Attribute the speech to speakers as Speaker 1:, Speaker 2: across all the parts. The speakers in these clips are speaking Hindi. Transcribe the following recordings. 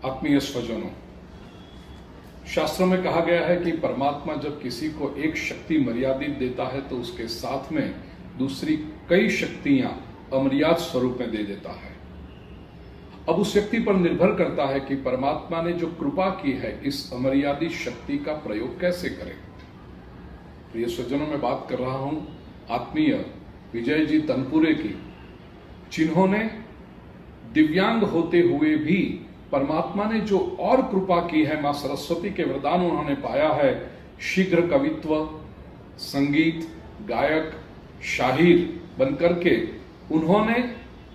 Speaker 1: आत्मीय स्वजनों, शास्त्रों में कहा गया है कि परमात्मा जब किसी को एक शक्ति मर्यादित देता है तो उसके साथ में दूसरी कई शक्तियां अमर्याद स्वरूप में दे देता है। अब उस व्यक्ति पर निर्भर करता है कि परमात्मा ने जो कृपा की है इस अमर्यादित शक्ति का प्रयोग कैसे करें। प्रिय स्वजनों, मैं बात कर रहा हूं आत्मीय विजय जी तनपुरे की, जिन्होंने दिव्यांग होते हुए भी परमात्मा ने जो और कृपा की है, मां सरस्वती के वरदान उन्होंने पाया है। शीघ्र कवित्व, संगीत, गायक, शाहीर बनकर के उन्होंने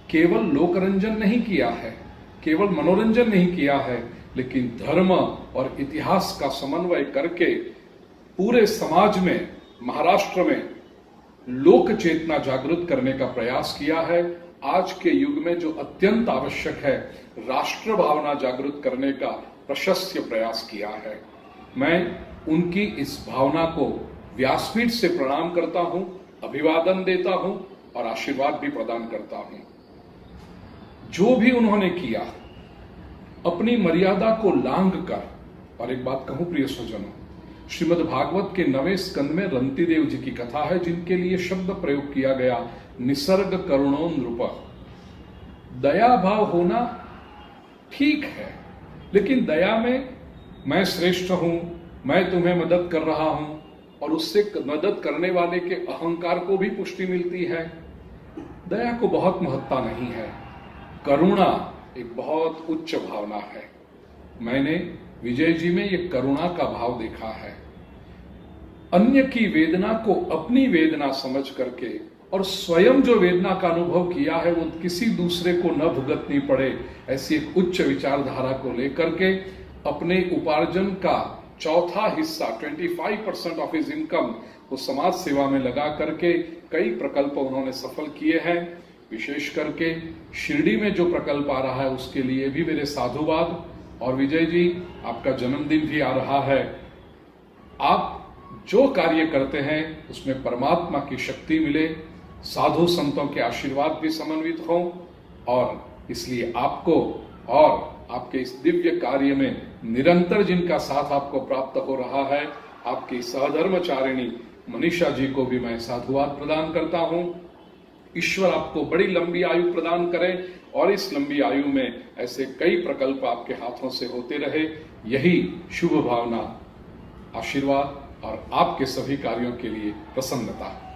Speaker 1: केवल लोकरंजन नहीं किया है, केवल मनोरंजन नहीं किया है, लेकिन धर्म और इतिहास का समन्वय करके पूरे समाज में, महाराष्ट्र में लोक चेतना जागृत करने का प्रयास किया है। आज के युग में जो अत्यंत आवश्यक है, राष्ट्र भावना जागृत करने का प्रशस्त प्रयास किया है। मैं उनकी इस भावना को व्यासपीठ से प्रणाम करता हूं, अभिवादन देता हूं और आशीर्वाद भी प्रदान करता हूं। जो भी उन्होंने किया अपनी मर्यादा को लांघ कर, और एक बात कहूं प्रिय स्वजनों, श्रीमद् भागवत के 9वें स्कंद में रंतिदेव जी की कथा है, जिनके लिए शब्द प्रयोग किया गया निसर्ग करुणो नृप। दया भाव होना ठीक है, लेकिन दया में मैं श्रेष्ठ हूं, मैं तुम्हें मदद कर रहा हूं, और उससे मदद करने वाले के अहंकार को भी पुष्टि मिलती है। दया को बहुत महत्ता नहीं है। करुणा एक बहुत उच्च भावना है। मैंने विजय जी में ये करुणा का भाव देखा है। अन्य की वेदना को अपनी वेदना समझ करके और स्वयं जो वेदना का अनुभव किया है वो किसी दूसरे को न भुगतनी पड़े, ऐसी एक उच्च विचारधारा को लेकर के अपने उपार्जन का चौथा हिस्सा 25% ऑफ हिज इनकम को समाज सेवा में लगा करके कई प्रकल्प उन्होंने सफल किए हैं। विशेष करके शिरडी में जो प्रकल्प आ रहा है उसके लिए भी मेरे साधुवाद। और विजय जी, आपका जन्मदिन भी आ रहा है। आप जो कार्य करते हैं उसमें परमात्मा की शक्ति मिले, साधु संतों के आशीर्वाद भी समन्वित हों, और इसलिए आपको और आपके इस दिव्य कार्य में निरंतर जिनका साथ आपको प्राप्त हो रहा है, आपकी सहधर्मचारिणी मनीषा जी को भी मैं साधुवाद प्रदान करता हूं। ईश्वर आपको बड़ी लंबी आयु प्रदान करें और इस लंबी आयु में ऐसे कई प्रकल्प आपके हाथों से होते रहे। यही शुभ भावना, आशीर्वाद और आपके सभी कार्यों के लिए प्रसन्नता।